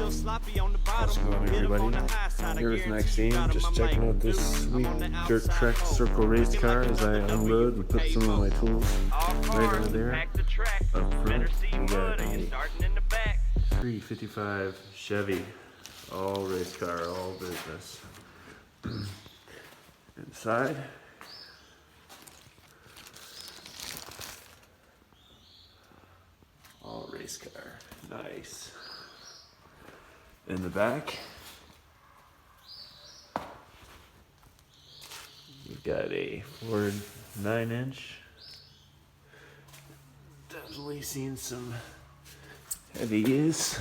How's it going, everybody? Here with Maxine, just checking out this sweet dirt track circle race car as I unload and put some of my tools right over there. Up front, we got a 355 Chevy, all race car, all business. Inside, all race car, nice. In the back, we've got a Ford 9-inch. Definitely seen some heavy use.